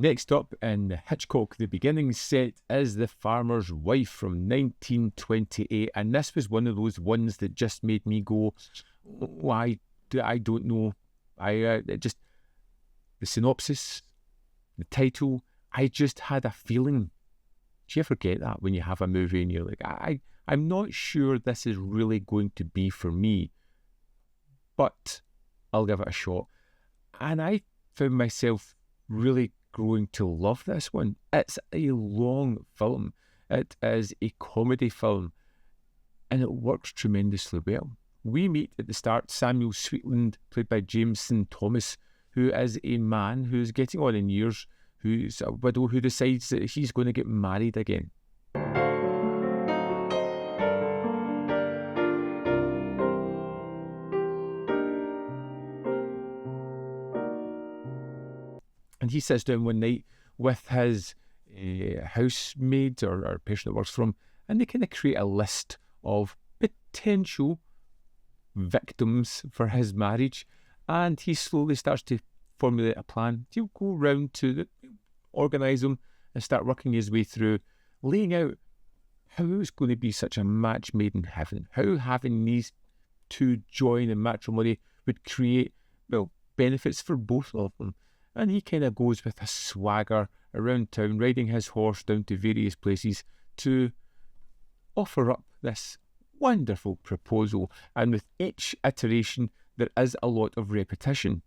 Next up in Hitchcock, The Beginning set is The Farmer's Wife from 1928, and this was one of those ones that just made me go, why? I don't know. The synopsis, the title, I just had a feeling. Do you ever get that when you have a movie and you're like, I'm not sure this is really going to be for me, but I'll give it a shot. And I found myself really growing to love this one. It's a long film. It is a comedy film, and it works tremendously well. We meet at the start Samuel Sweetland, played by Jameson Thomas, who is a man who's getting on in years, who's a widow who decides that he's going to get married again. And he sits down one night with his housemaid or person that works for him, and they kind of create a list of potential victims for his marriage. And he slowly starts to formulate a plan. He'll go round to organise them and start working his way through, laying out how it's going to be such a match made in heaven, how having these two join in matrimony would create, well, benefits for both of them. And he kind of goes with a swagger around town, riding his horse down to various places to offer up this wonderful proposal. And with each iteration, there is a lot of repetition.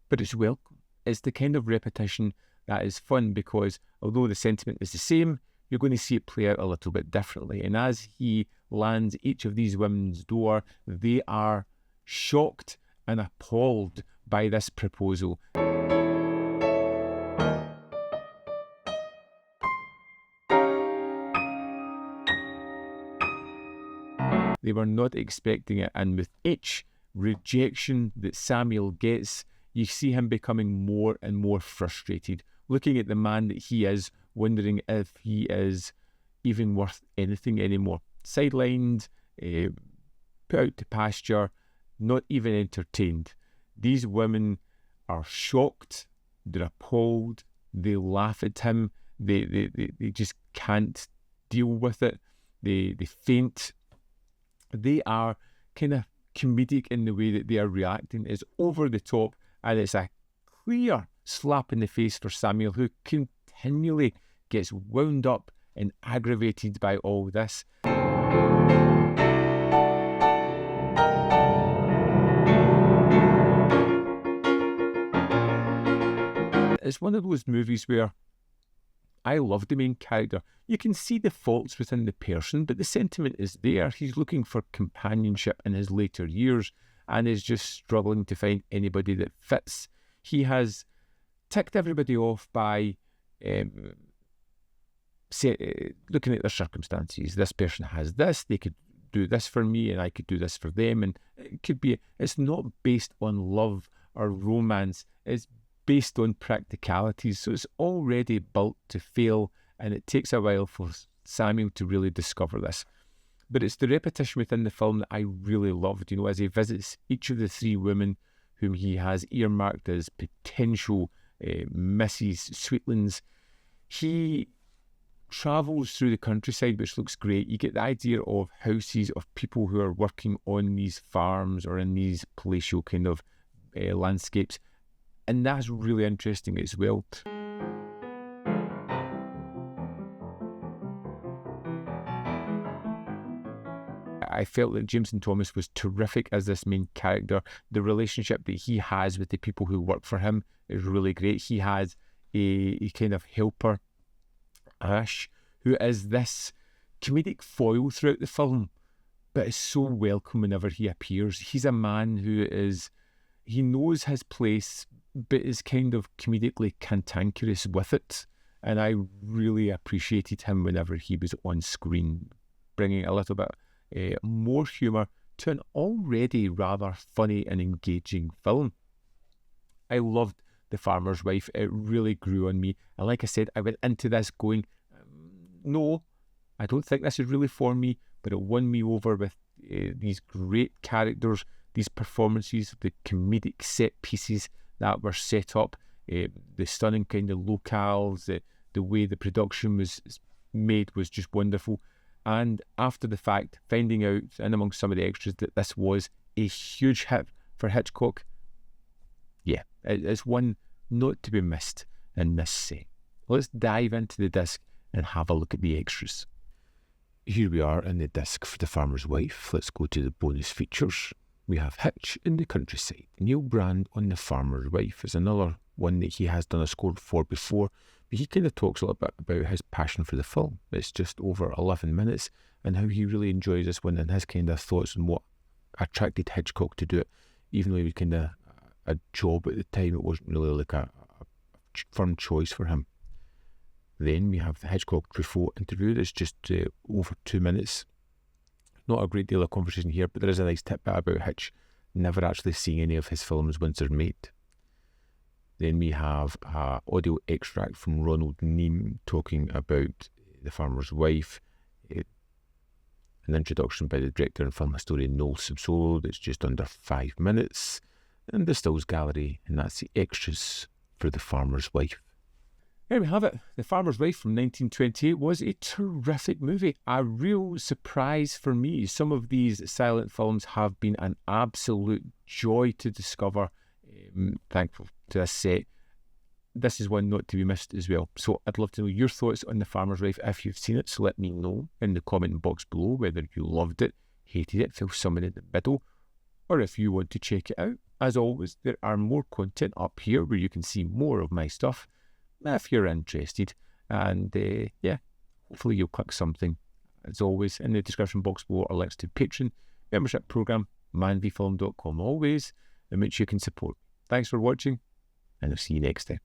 But it's welcome. It's the kind of repetition that is fun, because although the sentiment is the same, you're going to see it play out a little bit differently. And as he lands each of these women's door, they are shocked and appalled by this proposal. They were not expecting it, and with each rejection that Samuel gets, you see him becoming more and more frustrated, looking at the man that he is, wondering if he is even worth anything anymore. Sidelined, put out to pasture, not even entertained. These women are shocked, they're appalled, they laugh at him, they just can't deal with it, they faint. They are kind of comedic in the way that they are reacting. It's over the top, and it's a clear slap in the face for Samuel, who continually gets wound up and aggravated by all this. It's one of those movies where I love the main character. You can see the faults within the person, but the sentiment is there. He's looking for companionship in his later years and is just struggling to find anybody that fits. He has ticked everybody off by looking at their circumstances. This person has this, they could do this for me, and I could do this for them. And it's not based on love or romance. It's based on practicalities, so it's already built to fail, and it takes a while for Samuel to really discover this. But it's the repetition within the film that I really loved, as he visits each of the three women whom he has earmarked as potential Mrs. Sweetlands. He travels through the countryside, which looks great. You get the idea of houses of people who are working on these farms or in these palatial kind of landscapes. And that's really interesting as well. I felt that Jameson Thomas was terrific as this main character. The relationship that he has with the people who work for him is really great. He has a kind of helper, Ash, who is this comedic foil throughout the film, but is so welcome whenever he appears. He's a man he knows his place, but is kind of comedically cantankerous with it. And I really appreciated him whenever he was on screen, bringing a little bit more humour to an already rather funny and engaging film. I loved The Farmer's Wife. It really grew on me. And like I said, I went into this going, no, I don't think this is really for me, but it won me over with these great characters, these performances, the comedic set pieces that were set up. the stunning kind of locales, the way the production was made was just wonderful. And after the fact, finding out, and amongst some of the extras, that this was a huge hit for Hitchcock, yeah, it's one not to be missed in this set. Let's dive into the disc and have a look at the extras. Here we are in the disc for The Farmer's Wife. Let's go to the bonus features. We have Hitch in the Countryside. Neil Brand on The Farmer's Wife is another one that he has done a score for before, but he kind of talks a little bit about his passion for the film. It's just over 11 minutes, and how he really enjoys this one and his kind of thoughts on what attracted Hitchcock to do it, even though he was kind of a job at the time. It wasn't really like a firm choice for him. Then we have the Hitchcock-Truffaut interview that's just over 2 minutes. Not a great deal of conversation here, but there is a nice tidbit about Hitch never actually seeing any of his films once they're made. Then we have an audio extract from Ronald Neame talking about The Farmer's Wife, an introduction by the director and film historian Noel Subsolo that's just under 5 minutes, and the Stills Gallery, and that's the extras for The Farmer's Wife. There we have it. The Farmer's Wife from 1928 was a terrific movie. A real surprise for me. Some of these silent films have been an absolute joy to discover. Thankful to this set. This is one not to be missed as well. So I'd love to know your thoughts on The Farmer's Wife if you've seen it. So let me know in the comment box below whether you loved it, hated it, feel somewhere in the middle, or if you want to check it out. As always, there are more content up here where you can see more of my stuff if you're interested. And yeah, hopefully you'll click something. As always, in the description box below are links to Patreon, membership program, manvfilm.com always, in which you can support. Thanks for watching, and I'll see you next time.